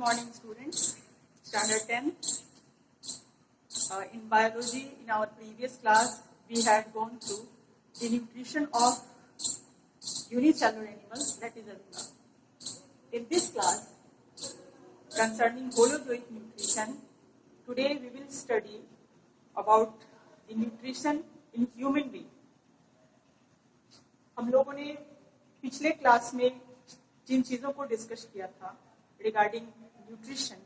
morning, students. Standard 10. In biology, in our previous class, we had gone through the nutrition of unicellular animals, that is amoeba. In this class, concerning holozoic nutrition, today we will study about the nutrition in human being. हम लोगों ने पिछले class में जिन चीजों को discuss किया था regarding nutrition,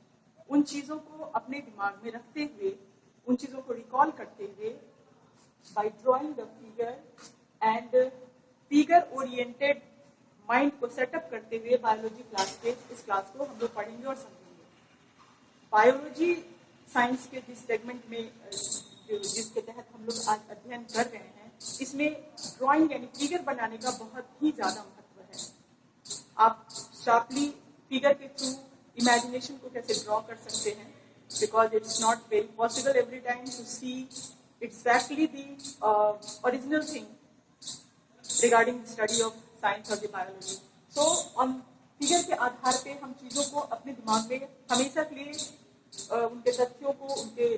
उन चीजों को अपने दिमाग में रखते हुए, उन चीजों को रिकॉल करते हुए, by drawing the figure and figure oriented mind को सेटअप करते हुए बायोलॉजी क्लास के इस क्लास को हम लोग पढ़ेंगे और समझेंगे. बायोलॉजी साइंस के जिस सेगमेंट में जिसके तहत हम लोग आज अध्ययन कर रहे हैं, इसमें ड्राइंग यानी फिगर बनाने का बहुत ही ज्यादा महत्व है. आप शार्पली फिगर के थ्रू इमेजिनेशन को कैसे ड्रॉ कर सकते हैं, because it's not very possible every time to see exactly the original thing regarding study of science और the biology. So on figure के आधार पे हम चीजों को अपने दिमाग में हमेशा के लिए उनके तथ्यों को, उनके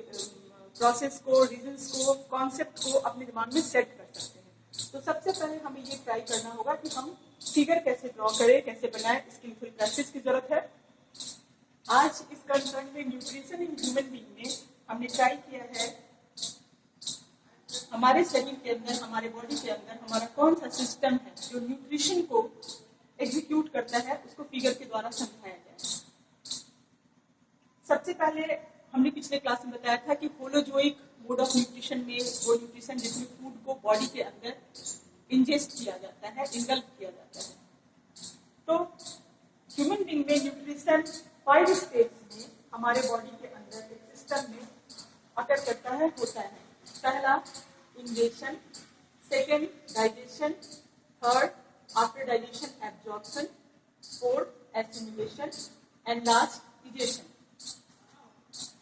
प्रोसेस को, रीजंस को, कॉन्सेप्ट को अपने दिमाग में सेट कर सकते हैं. तो सबसे पहले हमें ये ट्राई करना होगा कि हम फिगर कैसे ड्रॉ करें, कैसे बनाएं. इसकी थोड़ी प्रैक्टिस की जरूरत है. आज इस कंसर्न में न्यूट्रिशन इन ह्यूमन बीइंग में हमने ट्राई किया है हमारे शरीर के अंदर, हमारे बॉडी के अंदर हमारा कौन सा सिस्टम है जो न्यूट्रिशन को एग्जीक्यूट करता है, उसको फिगर के द्वारा समझाया जाए. सबसे पहले हमने पिछले क्लास में बताया था कि होलोजोइक मोड ऑफ न्यूट्रिशन में वो न्यूट्रिशन जिसमें फूड को बॉडी के अंदर इंजेस्ट किया जाता है, इनगल्फ किया जाता है. तो ह्यूमन बीइंग में न्यूट्रिशन 5 स्टेप्स में हमारे बॉडी के अंदर एक सिस्टम में अकर करता है, होता है. पहला ingestion, second digestion, third after digestion absorption, fourth assimilation and last egestion.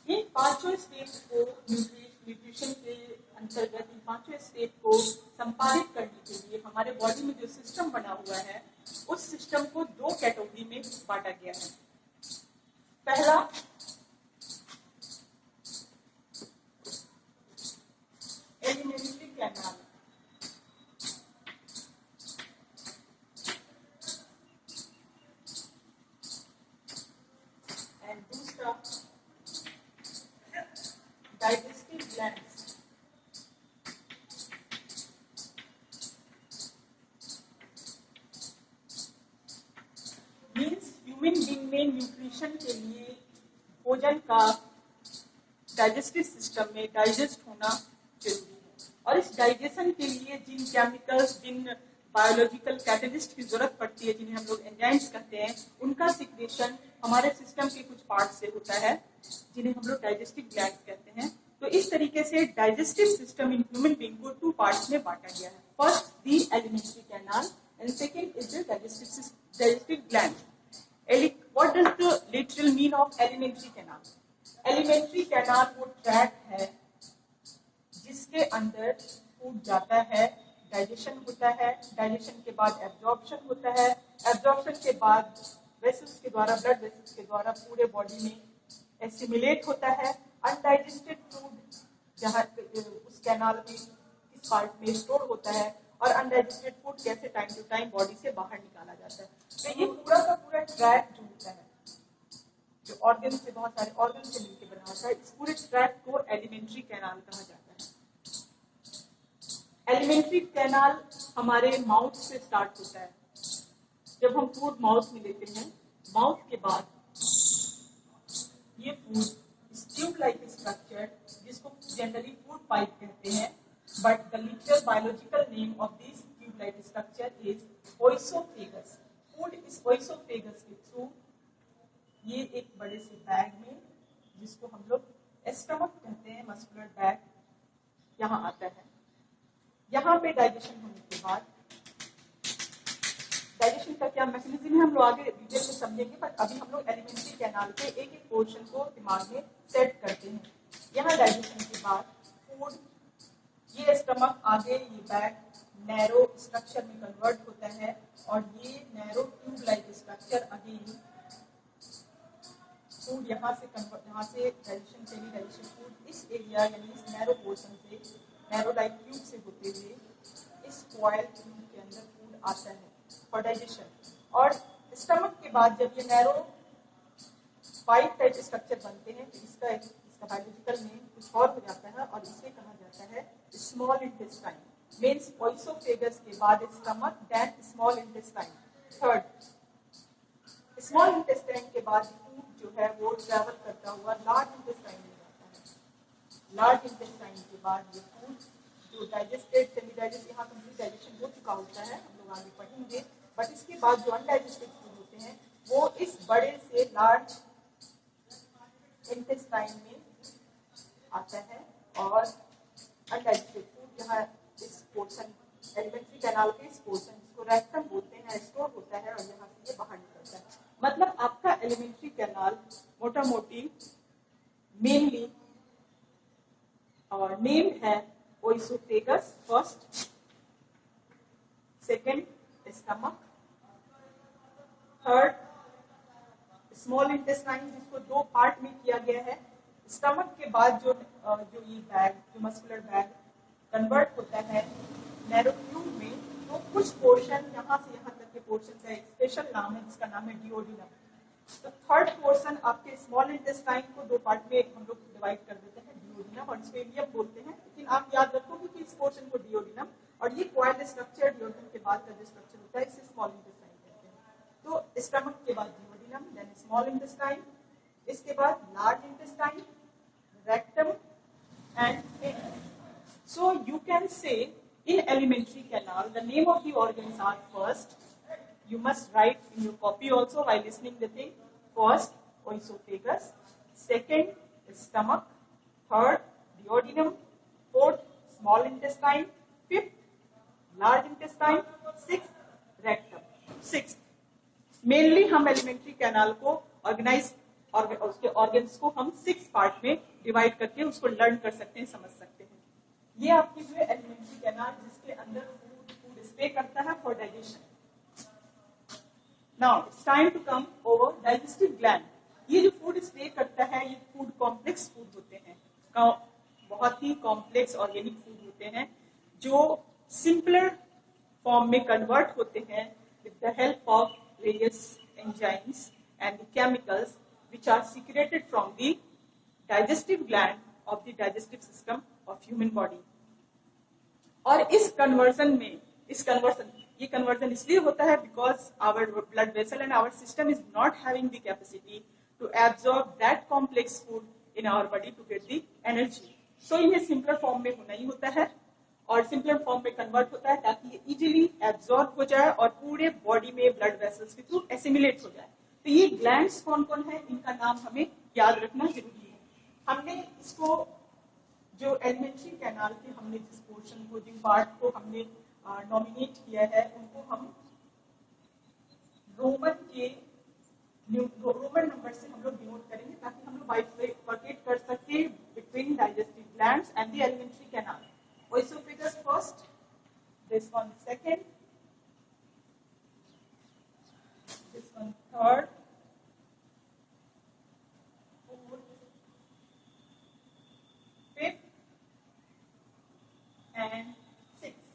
इन पांचों स्टेप को न्यूट्रिशन के अंतर्गत इन पांचों स्टेप को संपादित करने के लिए हमारे बॉडी में जो सिस्टम बना हुआ है, उस सिस्टम को 2 कैटेगरी में बांटा गया है. पहला एलिमेंट्री कैनाल, एंड दूसरा digestive glands. Means human being में न्यूट्रिशन के लिए भोजन का डाइजेस्टिव सिस्टम में डाइजेस्ट होना जरूरी है. और इस डाइजेशन के लिए जिन केमिकल्स, जिन बायोलॉजिकल कैटलिस्ट की जरूरत पड़ती है, जिन्हें हम लोग एंजाइम्स कहते हैं, उनका सिक्रेशन हमारे सिस्टम के कुछ पार्ट से होता है, जिन्हें हम लोग डाइजेस्टिव ग्लैंड्स कहते हैं. तो इस तरीके से digestive system in human being को 2 पार्ट्स में बांटा गया है. First the alimentary canal and second is the digestive gland. What does the literal mean of alimentary canal? Alimentary canal वो ट्रैक है जिसके अंदर फूड जाता है, डाइजेशन होता है, डाइजेशन के बाद एब्जॉर्प्शन होता है, एब्जॉर्प्शन के बाद वेसल्स के द्वारा, ब्लड वेसल्स के द्वारा पूरे बॉडी में एसिमिलेट होता है. अनडाइजेस्टेड फूड जहाँ उस कैनाल में इस पार्ट में स्टोर होता है, और अनडाइजेस्टेड फूड कैसे टाइम टू टाइम बॉडी से बाहर निकाला जाता है. तो ये पूरा का पूरा ट्रैक जो होता है, जो ऑर्गन से, बहुत सारे ऑर्गन से मिलकर बना होता है, इस पूरे ट्रैक को एलिमेंट्री कैनाल कहा जाता है. एलिमेंट्री कैनाल हमारे माउथ से स्टार्ट होता है. जब हम फूड माउथ में लेते हैं, माउथ के बाद ये फूड ट्यूब लाइक स्ट्रक्चर, जिसको जनरली फूड पाइप कहते हैं, but the literal biological name of this tube like structure is oesophagus. Food इस ओइसोफेगस के थ्रू ये एक बड़े से बैग में, जिसको हम लोग स्टमक कहते हैं, मस्कुलर बैग, यहाँ आता है. यहाँ पे डाइजेशन होने के बाद, डाइजेशन का क्या मैकेनिज्म है हम लोग आगे डिटेल में समझेंगे, बट अभी हम लोग एलिमेंट्री कैनाल के एक एक पोर्शन को दिमाग में सेट करते हैं. यहाँ डाइजेशन के बाद फूड, ये स्टमक, आगे ये बैग नैरो स्ट्रक्चर में कन्वर्ट होता है, और ये narrow tube like structure again food यहाँ से डाइजेशन सेमी डाइजेशन फूड इस एरिया यानी इस नैरो पोर्शन से, नैरो लाइक ट्यूब से होते हुए इस कॉइल ट्यूब के अंदर फूड आता है फॉर डाइजेशन। और स्टमक के बाद जब ये नैरो 5 टाइप स्ट्रक्चर बनते हैं तो इसका बायोलॉजिकल नेम कुछ और हो जाता है और इसे कहा जाता है स्मॉल इंटेस्टाइन। मीन्स ओइसोफेगस के बाद stomach, then small intestine. Third, small intestine के बाद फूड जो है वो ट्रेवल करता हुआ लार्ज इंटेस्टाइन में जाता है। लार्ज इंटेस्टाइन के बाद ये फूड जो डाइजेस्टेड सेमी डाइजेस्ट, यहाँ कंप्लीट डाइजेशन हो चुका होता है, हम लोग आगे पढ़ेंगे, बट इसके बाद जो अनडाइजेस्टेड फूड होते हैं वो इस बड़े से लार्ज इंटेस्टाइन में आता है और अनडाइजेस्टेड फूड यहाँ इस पोर्शन एलिमेंट्री कैनाल के इस पोर्शन जिसको रेक्टम बोलते हैं स्टोर होता है और यहाँ से ये बाहर निकलता है। मतलब आपका एलिमेंट्री कैनाल मोटा मोटी मेनली और नेम है oesophagus first, second stomach, third small intestine जिसको 2 पार्ट में किया गया है। स्टमक के बाद जो ये बैग, जो मस्कुलर बैग कन्वर्ट होता है नैरो ट्यूब में, तो कुछ पोर्शन यहाँ से यहाँ तक के पोर्शन का एक स्पेशल नाम है जिसका नाम है डिओडिनम। तो थर्ड पोर्शन आपके स्मॉल इंटेस्टाइन को 2 पार्ट में हम लोग डिवाइड कर देते हैं, डिओडिनम और इसको इलियम बोलते हैं, लेकिन आप याद रखोगे कि इस पोर्शन को डिओडिनम और ये कॉइल स्ट्रक्चर डिओडिनम के बाद का जो स्ट्रक्चर होता है इसे स्मॉल इंटेस्टाइन कहते हैं। तो स्टमक के बाद डिओडिनम, देन स्मॉल इंटेस्टाइन, इसके बाद large intestine, rectum and anus. So you can say in alimentary canal the name of the organs are first, you must write in your copy also while listening the thing, first oesophagus, second stomach, third duodenum, fourth small intestine, fifth large intestine, sixth rectum. Sixth mainly हम alimentary canal को organise और उसके organs को हम 6 part में divide करके उसको learn कर सकते हैं, समझ सकते हैं। ये आपकी जो है एलिमेंट्री कैनाल जिसके अंदर फूड स्टे करता है for digestion. Now it's time to come over digestive gland. ये जो फूड स्टे करता है ये फूड कॉम्प्लेक्स फूड होते हैं, बहुत ही कॉम्प्लेक्स ऑर्गेनिक फूड होते हैं जो सिंपलर फॉर्म में कन्वर्ट होते हैं with the help of various enzymes and the chemicals which are secreted from the digestive gland of the digestive system of human body. और इस कन्वर्जन ये कन्वर्जन इसलिए होता है because our blood vessel and our system is not having the capacity to absorb that complex food in our body to get the energy. So इन्हें simpler form में होना ही होता है और सिंपलर फॉर्म में कन्वर्ट होता है ताकि ये इजीली एब्जॉर्ब हो जाए और पूरे बॉडी में ब्लड वेसल्स के थ्रू एसिमिलेट हो जाए। तो ये ग्लैंड्स कौन कौन है इनका नाम हमें याद रखना जरूरी है। हमने इसको जो एलिमेंट्री कैनाल के हमने जिस पोर्शन को, जिन पार्ट को हमने नॉमिनेट किया है उनको हम रोमन नंबर से हम लोग डिनोट करेंगे ताकि हम लोग बाइफरकेट कर सके between digestive glands and the alimentary canal. ओएसोफेगस first, this one second, this one third, fourth, fifth and sixth।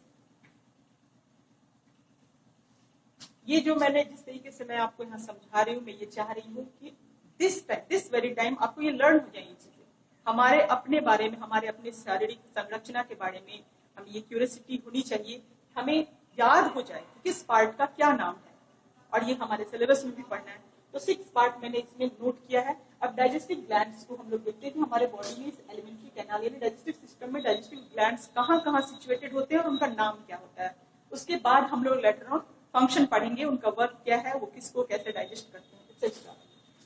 ये जो मैंने जिस तरीके से मैं आपको यहाँ समझा रही हूँ, मैं ये चाह रही हूँ कि दिस वेरी टाइम आपको ये लर्न हो जाए ये चीजें, हमारे अपने बारे में, हमारे अपने शारीरिक संरचना के बारे में हम ये क्यूरियोसिटी होनी चाहिए, हमें याद हो जाए कि किस पार्ट का क्या नाम है और ये हमारे सिलेबस में भी पढ़ना है। तो 6 पार्ट मैंने इसमें नोट किया है। अब डाइजेस्टिव ग्लैंड्स को हम लोग देखते हैं कि हमारे बॉडी में इस एलिमेंट्री कैनाल यानी डाइजेस्टिव सिस्टम में डाइजेस्टिव ग्लैंड्स कहाँ कहाँ सिचुएटेड होते हैं और उनका नाम क्या होता है। उसके बाद हम लोग लेटर ऑन फंक्शन पढ़ेंगे, उनका वर्क क्या है, वो किसको कैसे डाइजेस्ट करते हैं एक्सेट्रा।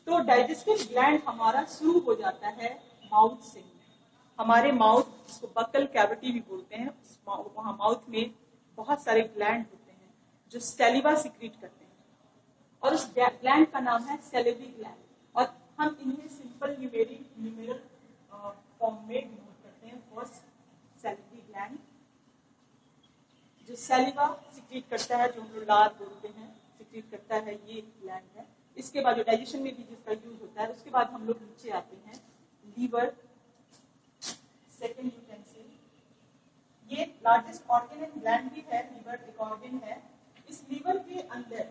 तो डाइजेस्टिव ग्लैंड हमारा शुरू हो जाता है माउथ से। हमारे माउथ, जिसको बकल कैविटी भी बोलते हैं, वहाँ माउथ में बहुत सारे ग्लैंड होते हैं जो सैलिवा सिक्रीट करते हैं और उस ग्लैंड का नाम है सैलिवरी ग्लैंड और हम इन्हें सिंपल न्यूमेरल फॉर्म में डिनोट करते हैं। फर्स्ट सैलिवरी ग्लैंड जो सैलिवा सिक्रीट करता है, जो हम लोग लार बोलते हैं, सिक्रीट करता है, ये ग्लैंड है। इसके बाद जो डाइजेशन में भी जिसका यूज होता है, उसके बाद हम लोग नीचे आते हैं लीवर, सेकेंड यूटेंसिल। ये लार्जेस्ट ऑर्गन एंड ग्लैंड भी है, लीवर एक ऑर्गन है। इस लीवर के अंदर,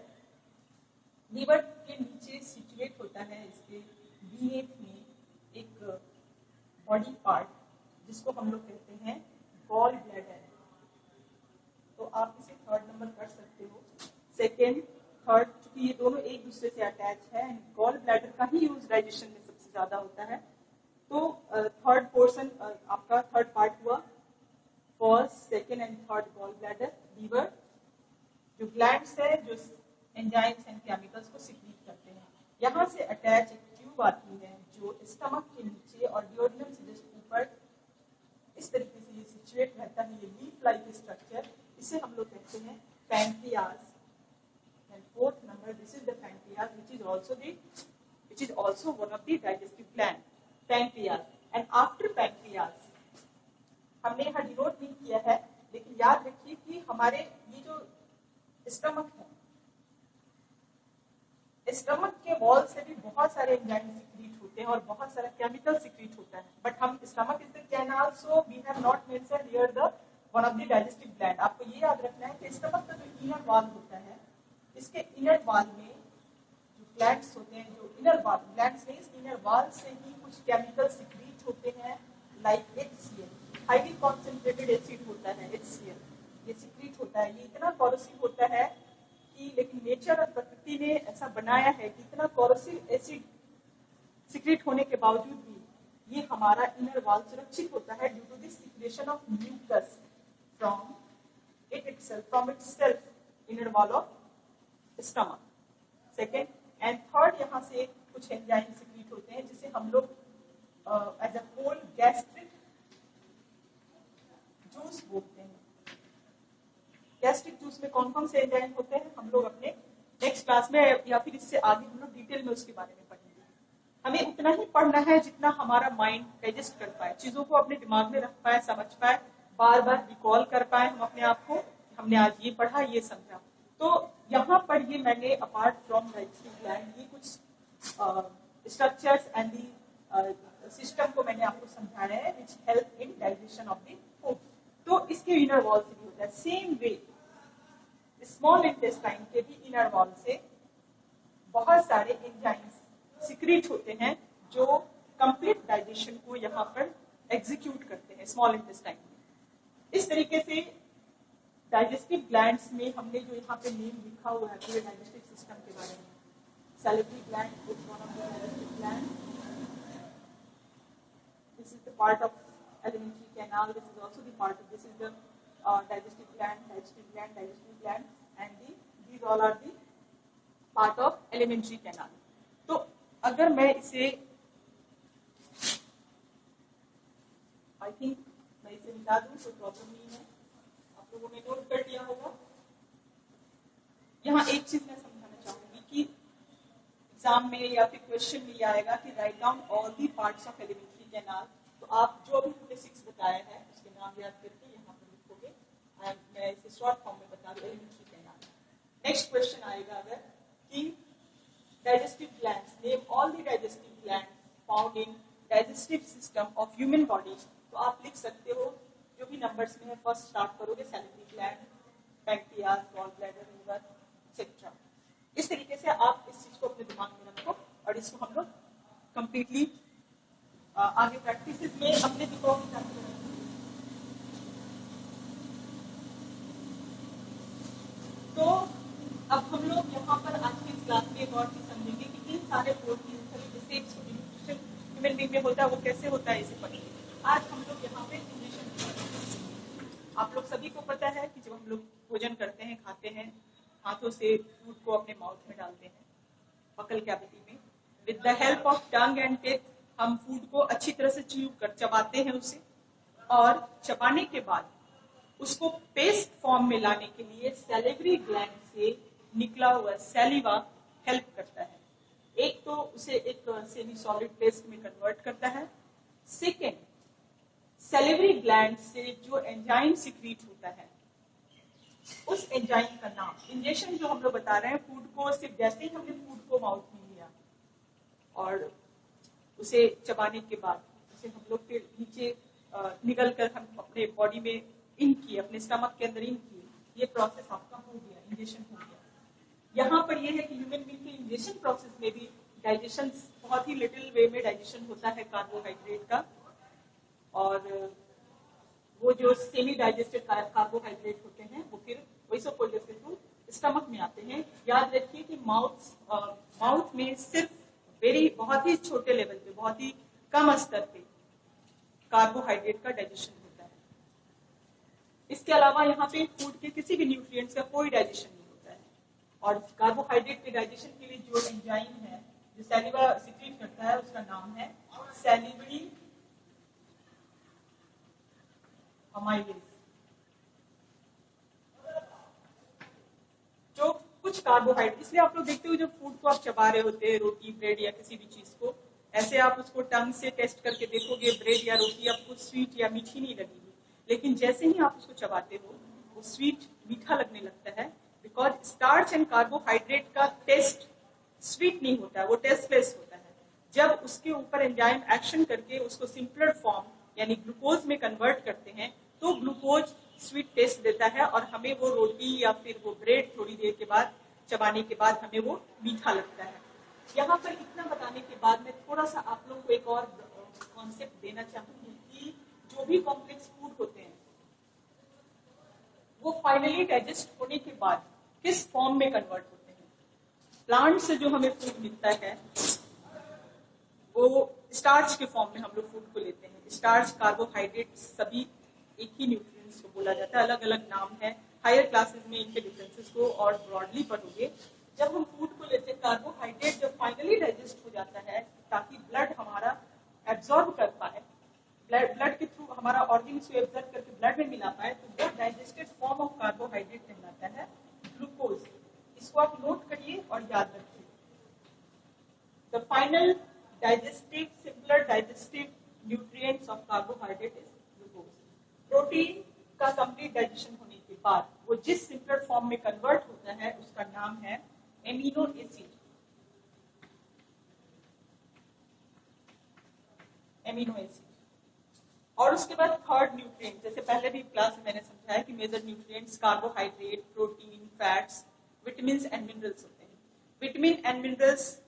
लीवर के नीचे सिचुएट होता है इसके बीनेथ में एक बॉडी पार्ट जिसको हम लोग कहते हैं गॉल ब्लैडर। तो आप इसे थर्ड नंबर कर सकते हो, सेकेंड थर्ड, क्योंकि ये दोनों एक दूसरे से अटैच है। गॉल ब्लैडर का ही यूज डाइजेशन में सबसे ज्यादा होता है। तो थर्ड पोर्शन आपका थर्ड पार्ट हुआ, first, second and third gall bladder, liver. जो ग्लैंड्स है जो एंजाइम्स एंड केमिकल्स को सिक्रीट करते हैं। यहाँ से अटैच एक ट्यूब आती है जो स्टमक के नीचे और डियोडिनम से जस्ट ऊपर इस तरीके से ये सिचुएट रहता है। ये लीफ लाइक स्ट्रक्चर, इसे हम लोग कहते हैं pancreas. And fourth number, this is the pancreas which is also one of the digestive gland, pancreas. And after pancreas हमने यहाँ डिनोट नहीं किया है, लेकिन याद रखिए कि हमारे ये जो स्टमक है, स्टमक के वॉल से भी बहुत सारे एंजाइम सिक्रीट होते हैं और बहुत सारा केमिकल सिक्रीट होता है। बट हम stomach is the canal, so we have not mentioned here the one of the digestive gland. आपको ये याद रखना है कि स्टमक का जो इनर वॉल होता है, इसके इनर वॉल में जो ग्लैंड्स होते हैं, जो इनर वॉल ग्लैंड्स में इस इनर वॉल से ही कुछ केमिकल सिक्रीट होते हैं, like HCl, highly concentrated acid होता है HCl, ये सिक्रीट होता है। ये इतना कॉरोसिव होता है कि, लेकिन नेचर और प्रकृति ने ऐसा बनाया है कि इतना कॉरोसिव एसिड सिक्रीट होने के बावजूद भी ये हमारा इनर वॉल सुरक्षित होता है due to the secretion of mucus from itself, inner wall of stomach. Second and third, यहाँ से कुछ एंजाइम सिक्रीट होते हैं जिसे हम लोग as a whole gastric juice बोलते हैं। गैस्ट्रिक जूस में कौन कौन से एंजाइम होते हैं हम लोग अपने नेक्स्ट क्लास में या फिर इससे आगे हम लोग डिटेल में उसके बारे में पढ़ेंगे। हमें उतना ही पढ़ना है जितना हमारा माइंड डाइजेस्ट कर पाए, चीजों को अपने दिमाग में रख पाए, समझ पाए, बार बार रिकॉल कर पाए हम अपने आप को, हमने आज ये पढ़ा, ये समझा। तो यहाँ पर ये मैंने अपार्ट फ्रॉम डाइजेस्टिव ग्लैंड ये कुछ स्ट्रक्चर्स एंड दी सिस्टम को मैंने आपको समझाया है which help in digestion of the food. तो इसके इनर वॉल से भी होता है। सेम वे स्मॉल इंटेस्टाइन के भी इनर वॉल से बहुत सारे एंजाइम्स सिक्रीट होते हैं जो कंप्लीट डाइजेशन को यहाँ पर एग्जीक्यूट करते हैं स्मॉल इंटेस्टाइन में। इस तरीके से डाइजेस्टिव ग्लैंड्स में हमने जो यहाँ पे नेम लिखा हुआ है पूरे डाइजेस्टिव सिस्टम के बारे में, salivary gland is one of the digestive gland, this is the part of alimentary canal, this is also the part of, this is the digestive gland, and these all are the part of alimentary canal. तो अगर मैं इसे I think मैं इसे मिटा दूं तो problem नहीं है, आप लोगों ने नोट कर लिया होगा। यहाँ एक चीज मैं समझाना चाहूंगी कि एग्जाम में या फिर क्वेश्चन में आएगा कि write down all the parts of alimentary canal. तो आप जो भी हमने 6 बताया है उसके नाम याद करके यहाँ पर लिखोगे। मैं इसे शॉर्ट फॉर्म में बता दूं, एलिमेंट्री कैनाल। नेक्स्ट क्वेश्चन आएगा अगर कि digestive glands, name all the digestive glands found in digestive system of human body. तो आप लिख सकते हो जो भी नंबर्स में है, फर्स्ट स्टार्ट करोगे salivary gland, pancreas, gall bladder, liver etcetera. इस तरीके से आप इस चीज को अपने दिमाग में रखो और इसको हम लोग कंप्लीटली आगे प्रैक्टिस में अपने दिमाग में रखते हैं। तो अब हम लोग यहाँ पर आज की क्लास में एक और चीज समझेंगे कि इन सारे प्रोटीन सभी स्टेप्स को न्यूट्रिशन ह्यूमन बीइंग में होता है वो कैसे होता है, इसे पढ़ेंगे। आज हम लोग यहाँ पे न्यूट्रिशन, आप लोग सभी को पता है कि जब हम लोग भोजन करते हैं, खाते हैं, हाथों से फूड को अपने माउथ में डालते हैं बकल कैविटी में, with the help of tongue and teeth हम फूड को अच्छी तरह से च्यू कर चबाते हैं उसे, और चबाने के बाद उसको पेस्ट फॉर्म में लाने के लिए सैलिवरी ग्लैंड से निकला हुआ सैलिवा हेल्प करता है। एक तो उसे एक सेमी सॉलिड पेस्ट में कन्वर्ट करता है, सेकेंड सैलिवरी ग्लैंड से जो एंजाइम सिक्रीट होता है उस एंजाइम का नाम। इंजेक्शन जो हम लोग बता रहे हैं फूड को, सिर्फ जैसे ही हमने फूड को माउथ में लिया और उसे चबाने के बाद उसे हम लोग फिर नीचे निकल कर हम अपने बॉडी में इन किए, अपने स्टमक के अंदर इन किए, ये प्रोसेस आपका हो गया, इंजेक्शन हो गया। यहाँ पर ये है कि ह्यूमन बीइंग के इंजेक्शन प्रोसेस में भी डाइजेशन बहुत ही लिटिल वे में डाइजेशन होता है कार्बोहाइड्रेट का, और वो जो सेमी डाइजेस्टेड कार्बोहाइड्रेट होते हैं वो फिर वैसोपोल्डर के थ्रू स्टमक में आते हैं। याद रखिए कि माउथ में सिर्फ बहुत ही छोटे लेवल पे, बहुत ही कम स्तर पे कार्बोहाइड्रेट का डाइजेशन होता है। इसके अलावा यहाँ पे फूड के किसी भी न्यूट्रिएंट्स का कोई डाइजेशन नहीं होता है। और कार्बोहाइड्रेट के डाइजेशन के लिए जो एंजाइम है जो सैलिवा सिक्रीट करता है उसका नाम है सैलिवरी अमाइलेज। जो कुछ कार्बोहाइड्रेट, इसलिए आप लोग देखते हो जब फूड को आप चबा रहे होते हैं, रोटी ब्रेड या किसी भी चीज को, ऐसे आप उसको टंग से टेस्ट करके देखोगे, ब्रेड या रोटी आपको स्वीट या मीठी नहीं लगेगी, लेकिन जैसे ही आप उसको चबाते हो वो स्वीट मीठा लगने लगता है, बिकॉज स्टार्च एंड कार्बोहाइड्रेट का टेस्ट स्वीट नहीं होता है, वो टेस्टलेस होता है। जब उसके ऊपर एंजाइम एक्शन करके उसको सिंपलर फॉर्म यानी ग्लूकोज में कन्वर्ट करते हैं तो ग्लूकोज स्वीट टेस्ट देता है और हमें वो रोटी या फिर वो ब्रेड थोड़ी देर के बाद चबाने के बाद हमें वो मीठा लगता है। यहाँ पर इतना बताने के बाद मैं थोड़ा सा आप लोगों को एक और कॉन्सेप्ट देना चाहूंगी कि जो भी कॉम्प्लेक्स फूड होते हैं वो फाइनली डाइजेस्ट होने के बाद किस फॉर्म में कन्वर्ट होते हैं। प्लांट से जो हमें फूड मिलता है वो स्टार्च के फॉर्म में हम लोग फूड को लेते हैं। स्टार्च, कार्बोहाइड्रेट सभी एक ही न्यूट्रिएंट्स को बोला जाता है, अलग अलग नाम है। हायर क्लासेस में इनके डिफरेंसेस को और ब्रॉडली पढ़ोगे। जब हम फूड को लेते हैं, कार्बोहाइड्रेट जब फाइनली डाइजेस्ट हो जाता है ताकि ब्लड हमारा एब्जॉर्ब कर पाए, ब्लड के थ्रू हमारा ऑर्गन को एब्जॉर्ब करके ब्लड में मिला पाए, तो वो डाइजेस्टेड फॉर्म ऑफ कार्बोहाइड्रेट कहलाता है ग्लूकोज। इसको आप नोट करिए और याद रखिए। The final digestive, simpler digestive nutrients of carbohydrate is glucose. Protein का कंप्लीट डाइजेशन होने के बाद वो जिस सिंपलर फॉर्म में कन्वर्ट होता है उसका नाम है एमिनो एसिड। Amino acid. और उसके बाद थर्ड न्यूट्रिएंट, जैसे पहले भी क्लास में मैंने समझाया कि major nutrients carbohydrate, protein, fats, vitamin and minerals होते हैं। Vitamin and minerals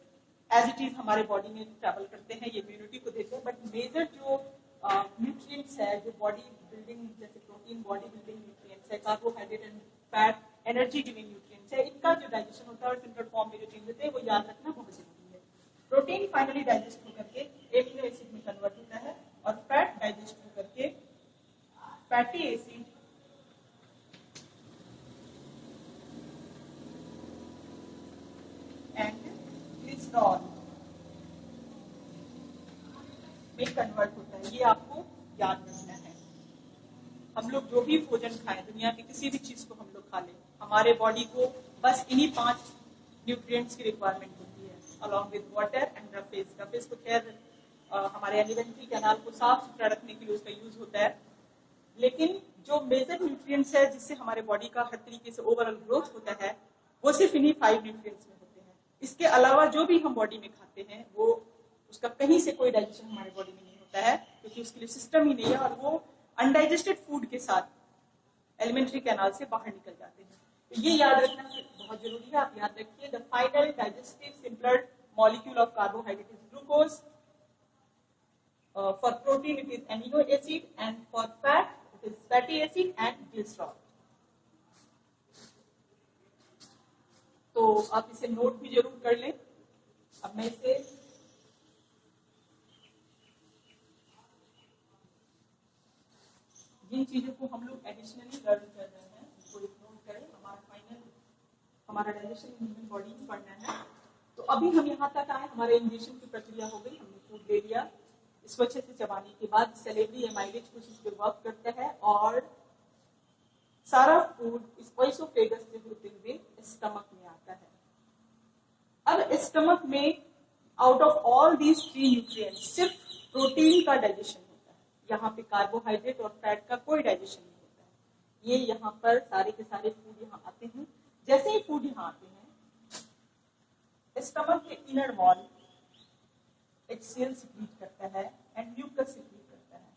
as it is हमारे बॉडी में ट्रैवल करते हैं, ये इम्यूनिटी को देते हैं, बट मेजर जो न्यूट्रिएंट्स है जो बॉडी बिल्डिंग, जैसे प्रोटीन बॉडी बिल्डिंग न्यूट्रिएंट्स है, carbohydrate and fat energy giving nutrients है, इनका जो डाइजेशन होता है और सिंपल फॉर्म में जो चेंज होते हैं वो याद रखना बहुत जरूरी है। प्रोटीन फाइनली डाइजेस्ट होकर के एमिनो एसिड में कन्वर्ट होता है और फैट डाइजेस्ट होकर के फैटी एसिड एंड ग्लिसरॉल में कन्वर्ट होता है। ये आपको याद रखना है। हम लोग जो भी भोजन खाएं, दुनिया की किसी भी चीज को हम लोग खा लें, हमारे बॉडी को बस इन्हीं 5 न्यूट्रिएंट्स की रिक्वायरमेंट होती है, along with water and roughage. Roughage तो खैर हमारे एलिमेंट्री कैनाल को साफ सुथरा रखने के लिए उसका यूज होता है, लेकिन जो मेजर न्यूट्रिएंट्स है जिससे हमारे बॉडी का हर तरीके से ओवरऑल ग्रोथ होता है वो सिर्फ इन्हीं 5 न्यूट्रिएंट्स में होते हैं। इसके अलावा जो भी हम बॉडी में खाते हैं वो उसका कहीं से कोई डाइजेशन हमारे बॉडी में नहीं होता है, क्योंकि उसके लिए सिस्टम ही नहीं है और वो अनडाइजेस्टेड फूड के साथ एलिमेंट्री कैनाल से बाहर निकल जाते हैं। तो ये याद रखना बहुत जरूरी है। आप याद रखिए, the final digestive simpler molecule of carbohydrate is glucose, for protein it is amino acid and for fat it is fatty acid and glycerol. तो आप इसे नोट भी जरूर कर लें। अब मैं इसे जिन चीजों को हम लोग एडिशनली लर्न कर रहे हैं उसको नोट करें। हमारा डाइजेशन ह्यूमन बॉडी में पढ़ना है। तो अभी हम यहाँ तक आए, हमारे इंजेक्शन की प्रक्रिया हो गई, हमने फूड ले लिया, इसको अच्छे से चबाने के बाद सेलेवरी एमाइलेज कुछ इस पे वर्क करता है और सारा फूड इस ओएसोफेगस से होते हुए स्टमक में आता है। अब स्टमक में out of all these 3 nutrients सिर्फ प्रोटीन का डाइजेशन होता है। यहाँ पे कार्बोहाइड्रेट और फैट का कोई डाइजेशन नहीं होता है। ये यहाँ पर सारे के सारे फूड यहाँ आते जैसे ही फूड यहाँ आते हैं, स्टमक के इनर वॉल HCl सिक्रीट करता है एंड म्यूकस सिक्रीट करता है।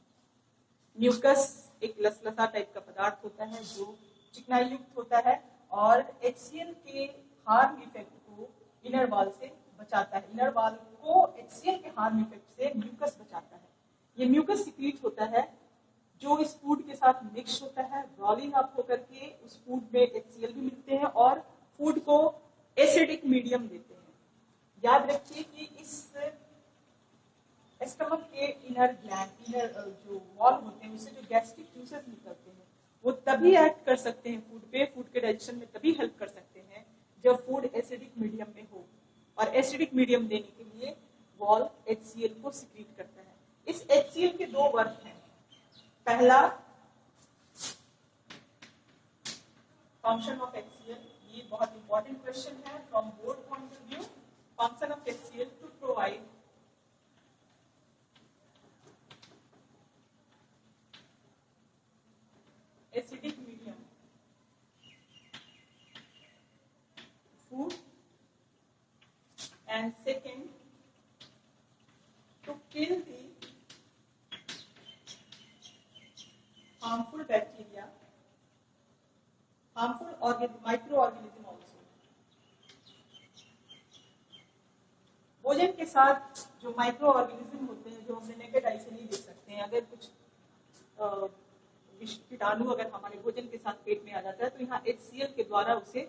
म्यूकस एक लसलसा टाइप का पदार्थ होता है जो चिकनाई युक्त होता है और HCl के हार्म इफेक्ट को इनर वॉल से बचाता है। इनर वॉल को HCl के हार्म इफेक्ट से म्यूकस बचाता है। ये म्यूकस सिक्रीट होता है जो इस फूड के साथ मिक्स होता है, रोलिंग अप होकर के उस फूड में HCl भी मिलते हैं और फूड को एसिडिक मीडियम देते हैं। याद रखिए कि इस स्टमक के इनर जो वॉल होते हैं उससे जो गैस्ट्रिक जूसेस निकलते हैं वो तभी एक्ट कर सकते हैं फूड पे, फूड के डाइजेशन में तभी हेल्प कर सकते हैं जब फूड एसिडिक मीडियम में हो। और एसिडिक मीडियम देने के लिए वॉल HCl को सिक्रीट करता है। इस HCl के दो वर्क हैं। पहला, फंक्शन ऑफ HCl, ये बहुत इंपॉर्टेंट क्वेश्चन है from board point of view. Function of HCl to provide acidic medium food, and second, to kill the harmful bacteria, harmful microorganism also. भोजन के साथ जो माइक्रो ऑर्गेनिज्म होते हैं जो हमने नेकेड आई से नहीं देख सकते हैं, अगर कुछ कीटाणु अगर हमारे भोजन के साथ पेट में आ जाता है तो यहाँ HCl के द्वारा उसे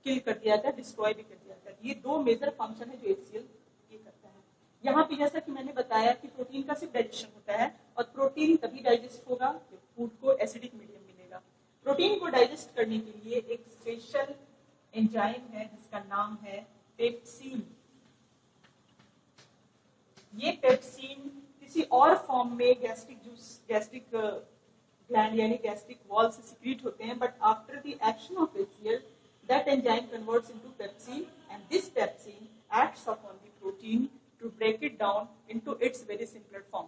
किल कर दिया जाता है, डिस्ट्रॉय भी कर दिया जाता है। ये दो मेजर फंक्शन है जो HCl ये करता है। यहाँ पे जैसा कि मैंने बताया कि प्रोटीन का सिर्फ डाइजेशन होता है और प्रोटीन तभी डाइजेस्ट होगा जब फूड को एसिडिक मीडियम मिलेगा। प्रोटीन को डाइजेस्ट करने के लिए एक स्पेशल एंजाइम है जिसका नाम है पेप्सिन। ये पेप्सिन किसी और फॉर्म में गैस्ट्रिक ग्लैंड यानी गैस्ट्रिक वॉल से सिक्रीट होते हैं, but after the action of HCl that enzyme converts into pepsin and this pepsin acts upon the protein to break it down into its very simpler form.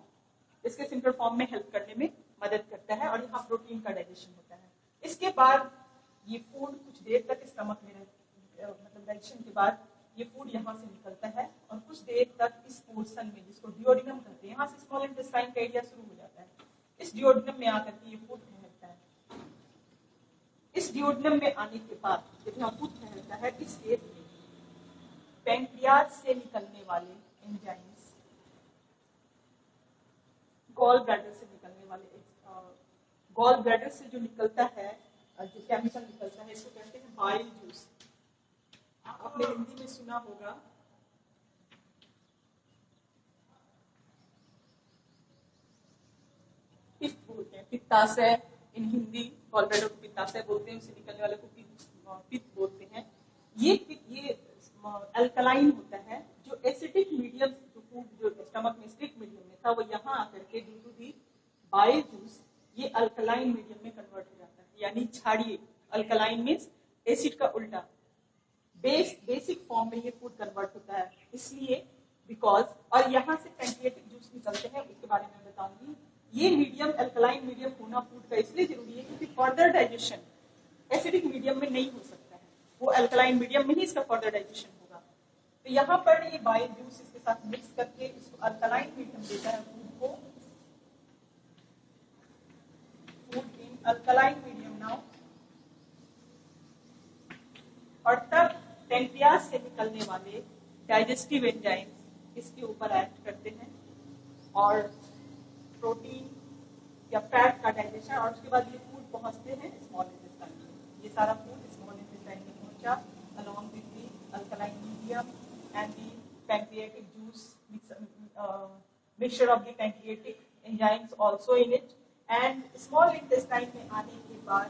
इसके simple form में help करने में मदद करता है और यहाँ प्रोटीन का डाइजेशन होता है। इसके बाद ये फूड कुछ देर तक स्टमक में मतलब डाइजेशन के बाद ये फूड यहाँ से निकलता है और कुछ देर तक इस पोर्शन में जिसको डिओडिनम कहते हैं, यहाँ से स्मॉल इंटेस्टाइन का एरिया शुरू हो जाता है। इस डिओडिनम में आकर के ये फूड ठहरता है। इस डिओडिनम में आने के बाद जब यहाँ फूड ठहरता है, इस केस में पैंक्रियाज से निकलने वाले एंजाइम्स, गॉल ब्लैडर से निकलने वाले गॉल ब्लैडर से जो निकलता है, जो केमिकल निकलता है, इसको कहते हैं बाइल जूस। आपने हिंदी में सुना होगा पित्त बोलते हैं, पित्ताशय इन हिंदी, गॉल ब्लैडर को पित्ताशय बोलते हैं, उससे निकलने वाले को पित्त बोलते हैं। ये अल्कलाइन होता है। जो एसिडिक मीडियम जो फूड जो स्टमक में एसिडिक मीडियम में था वो यहाँ आकर के due to the bile juice ये अल्कलाइन मीडियम में कन्वर्ट हो जाता है। यानी छाड़िए, अल्कलाइन मीन्स एसिड का उल्टा, बेसिक फॉर्म में ये फूड कन्वर्ट होता है। इसलिए बिकॉज, और यहाँ से पैंक्रियाटिक जूस निकलते हैं, उसके बारे में बताऊंगी। ये मीडियम अल्कलाइन मीडियम होना फूड का इसलिए जरूरी है क्योंकि फर्दर डाइजेशन एसिडिक मीडियम में नहीं हो सकता है, वो अल्कलाइन मीडियम में ही इसका फर्दर डाइजेशन होगा। तो यहाँ पर ये बाइल जूस इसके साथ मिक्स करके इसको अल्कलाइन मीडियम देता है फूड को, food in alkaline medium now. और तब पैंक्रियाज से निकलने वाले डाइजेस्टिव एंजाइम्स इसके ऊपर एक्ट करते हैं और प्रोटीन या फैट का डाइजेशन, और उसके बाद ये फूड पहुंचते हैं स्मॉल इंटेस्टाइन में। ये सारा फूड स्मॉल इंटेस्टाइन में पहुंचा along with the alkaline medium and the pancreatic juice mixture of the pancreatic enzymes also in it। and small intestine में आने के बाद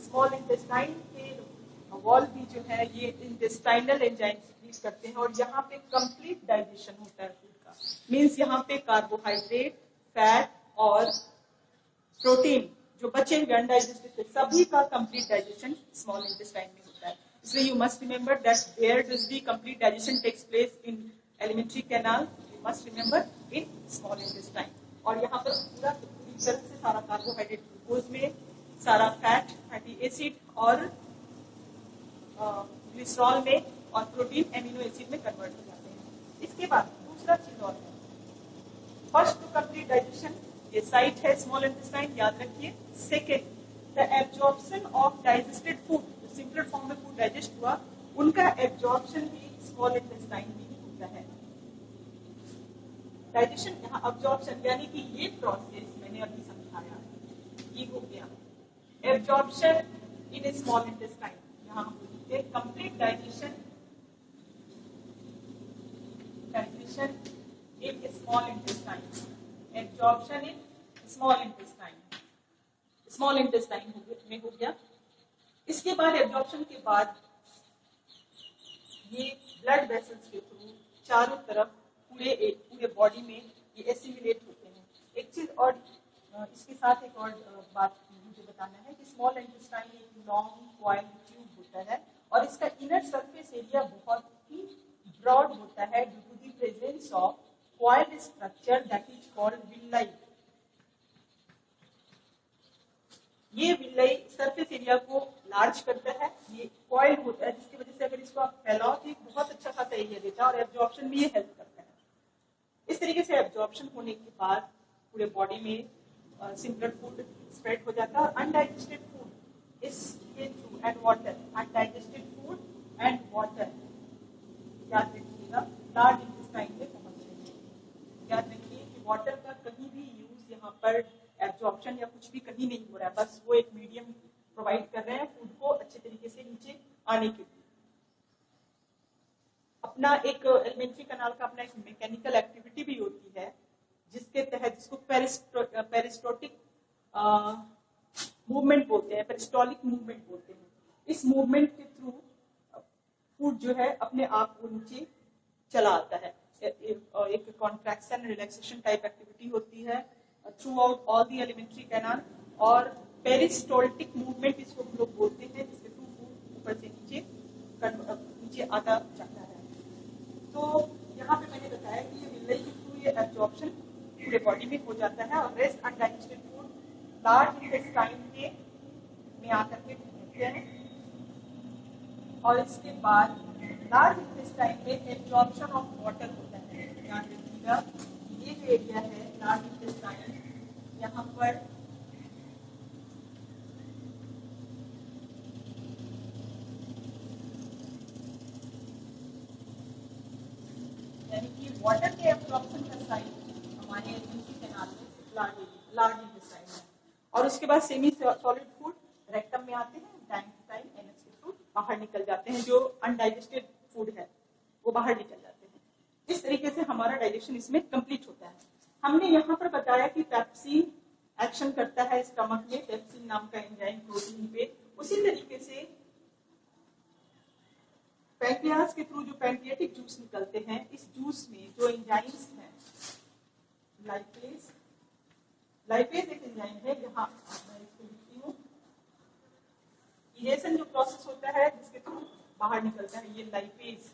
small intestine के वॉल भी जो है ये इंटेस्टाइनल एंजाइम सिक्रीट करते हैं और यहाँ पे कंप्लीट डाइजेशन होता है फूड का। मींस यहाँ पे कार्बोहाइड्रेट, फैट और प्रोटीन जो बचे हुए अनडाइजेस्टेड थे सभी का कंप्लीट डाइजेशन स्मॉल इंटेस्टाइन में होता है। इसलिए you must remember that where does the complete digestion takes place in elementary canal, you must remember in small intestine. और यहाँ पर पूरी तरह से सारा कार्बोहाइड्रेट ग्लूकोज में, सारा फैट, फैटी एसिड और ग्लिसरॉल में और प्रोटीन एमिनो एसिड में कन्वर्ट हो जाते हैं। इसके बाद दूसरा चीज और है, फर्स्ट टू कंप्लीट डाइजेशन, ये साइट है स्मॉल इंटेस्टाइन, याद रखिए। Second, the absorption of digested food, simple form में फूड डाइजेस्ट हुआ, उनका एब्जॉर्प्शन भी स्मॉल इंटेस्टाइन में ही होता है। डाइजेशन यहाँ अब्जॉर्प्शन यानी कि ये प्रोसेस मैंने अभी समझाया, ये हो गया एब्जॉर्प्शन इन स्मॉल इंटेस्टाइन। यहाँ हम लिखते complete digestion, digestion in small intestine, absorption in small intestine, small intestine में हो गया। इसके बाद एब्जॉर्प्शन के बाद ये ब्लड वेसल्स के थ्रू चारों तरफ पूरे बॉडी में ये एसिमिलेट होते हैं। एक चीज और इसके साथ एक और बात मुझे बताना है कि स्मॉल इंटेस्टाइन एक लॉन्ग कॉइल्ड ट्यूब होता है और इसका इनर सरफेस एरिया बहुत ही ब्रॉड होता है due to the presence of coiled structure that is called villi. ये विल्लाई सरफेस एरिया को लार्ज करता है, ये कॉइल होता है जिसकी वजह से अगर इसको आप फैलाओ तो एक बहुत अच्छा खासा एरिया देता है और एब्जॉर्प्शन में ये हेल्प करता है। इस तरीके से एब्जॉर्प्शन होने के बाद पूरे बॉडी में सिंपल फूड स्प्रेड हो जाता है और अनडाइजेस्टेड फूड इसके through and water, undigested food and water, याद रखिएगा, लार्ज इंटेस्टाइन में पहुंचते हैं। याद रखिए कि वाटर का कहीं भी यूज यहाँ पर एब्जॉर्प्शन या कुछ भी कहीं नहीं हो रहा है, बस वो एक मीडियम प्रोवाइड कर रहे हैं फूड को अच्छे तरीके से नीचे आने के लिए। अपना एक एलिमेंट्री कैनाल का अपना एक मैकेनिकल एक्टिविटी भी होती है जिसके तहत, जिसको पेरिस्टोटिक मूवमेंट बोलते हैं, पेरिस्टोलिक मूवमेंट बोलते हैं। इस मूवमेंट के थ्रू फूड जो है अपने आप को नीचे चला आता है। एक कॉन्ट्रैक्शन रिलैक्सेशन टाइप एक्टिविटी होती है through out all the alimentary canal और पेरिस्टोल्टिक मूवमेंट इसको हम लोग बोलते हैं, जिसके थ्रू फूड ऊपर से नीचे आता जाता है। तो यहाँ पे मैंने बताया कि ये विल्लाई के थ्रू ये एब्जॉर्प्शन पूरे बॉडी में हो जाता है और rest undigested food large intestine में आकर के होते हैं और इसके बाद लार्ज इंटेस्टाइन में एब्जॉर्प्शन ऑफ वाटर होता है। याद रखिएगा ये जो एरिया है लार्ज इंटेस्टाइन, यहाँ पर यानी कि वाटर के एब्जॉर्प्शन का साइट हमारे एलिमेंट्री कैनाल में लार्ज इंटेस्टाइन है और उसके बाद सेमी सॉलिड फूड रेक्टम में आते हैं, टाइम एनएच के थ्रू बाहर निकल जाते हैं, जो अनडाइजेस्टेड फूड है वो बाहर निकल जाते हैं। इस तरीके से हमारा डाइजेशन इसमें कंप्लीट होता है। हमने यहाँ पर बताया कि पेप्सिन एक्शन करता है स्टमक में, पेप्सिन नाम का एंजाइम प्रोटीन पे। उसी तरीके से पैंक्रियाज के थ्रू जो पैंक्रियाटिक जूस निकलते हैं, इस जूस में जो एंजाइम्स हैं, लाइपेज, लाइपेज एक एंजाइम है, यहाँ मैं इसको लिखती हूँ, इरेशन जो प्रोसेस होता है जिसके थ्रू बाहर निकलता है, ये लाइपेज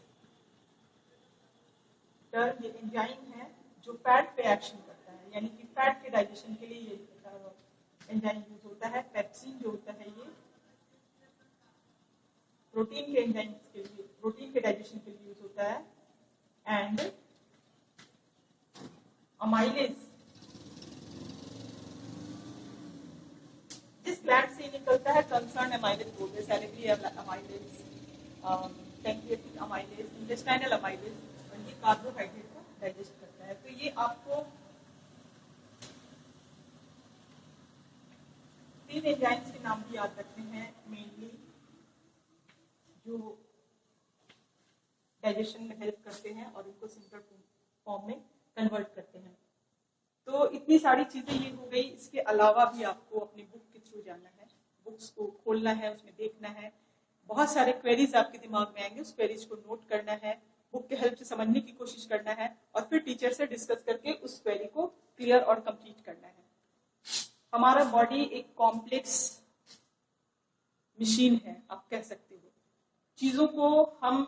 ये एंजाइम है जो फैट पे एक्शन करता है, यानी कि फैट के डाइजेशन के लिए ये एंजाइम यूज होता है। पेप्सिन जो होता है ये प्रोटीन के एंजाइम्स के लिए, प्रोटीन के डाइजेशन के लिए यूज होता है। एंड अमाइलेज जिस ग्लैंड से निकलता है कंसर्न अमाइलेज बोलते हैं, salivary amylase, pancreatic amylase, intestinal amylase, और ये कार्बोहाइड्रेट को डाइजेस्ट करता है। तो ये आपको तीन एंजाइम्स के नाम भी याद रखने हैं मेनली, जो डाइजेशन में हेल्प करते हैं और इनको सिंपल फॉर्म में कन्वर्ट करते हैं। तो इतनी सारी चीजें ये हो गई। इसके अलावा भी आपको अपनी बुक के थ्रू जाना है, बुक्स को खोलना है, उसमें देखना है, बहुत सारे क्वेरीज आपके दिमाग में आएंगे, उस क्वेरीज को नोट करना है, बुक के हेल्प से समझने की कोशिश करना है और फिर टीचर से डिस्कस करके उस क्वेरी को क्लियर और कंप्लीट करना है। हमारा बॉडी एक कॉम्प्लेक्स मशीन है, आप कह सकते हो। चीजों को हम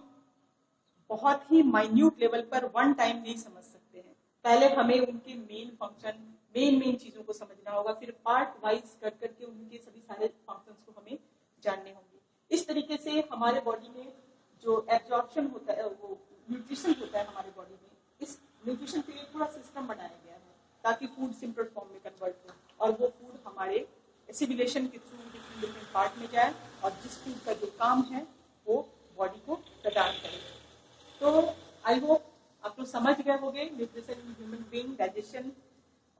बहुत ही माइन्यूट लेवल पर वन टाइम नहीं समझ सकते हैं। पहले हमें उनके मेन फंक्शन, मेन चीजों को समझना होगा, फिर पार्ट वाइज कर करके उनके सभी सारे फंक्शंस को हमें जानने होंगे। इस तरीके से हमारे बॉडी में जो एब्जॉर्प्शन होता है, वो न्यूट्रिशन होता है हमारे बॉडी में, इस न्यूट्रिशन के लिए पूरा सिस्टम बनाया गया है ताकि फूड सिंपल फॉर्म में कन्वर्ट हो और वो फूड हमारे एसिमिलेशन के थ्रू डिफरेंट पार्ट में जाए और जिस फूड का जो काम है वो बॉडी को प्रदान करे। तो आई होप आप लोग समझ गए होंगे nutrition in human being, digestion,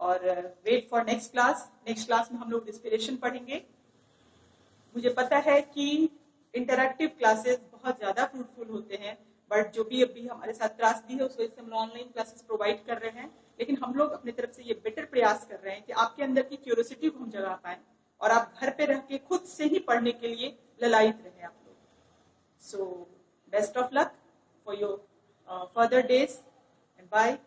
और wait for next class. Next class में हम लोग रिस्पिरेशन पढ़ेंगे। मुझे पता है कि इंटरैक्टिव क्लासेस बहुत ज्यादा फ्रूटफुल होते हैं, बट जो भी अभी हमारे साथ त्रासदी है उस वजह से हम लोग ऑनलाइन क्लासेस प्रोवाइड कर रहे हैं, लेकिन हम लोग अपनी तरफ से ये बेटर प्रयास कर रहे हैं कि आपके अंदर की क्यूरियोसिटी को हम जगा पाए और आप घर पे रह के खुद से ही पढ़ने के लिए ललायित रहे आप लोग। So best of luck for your further days and bye.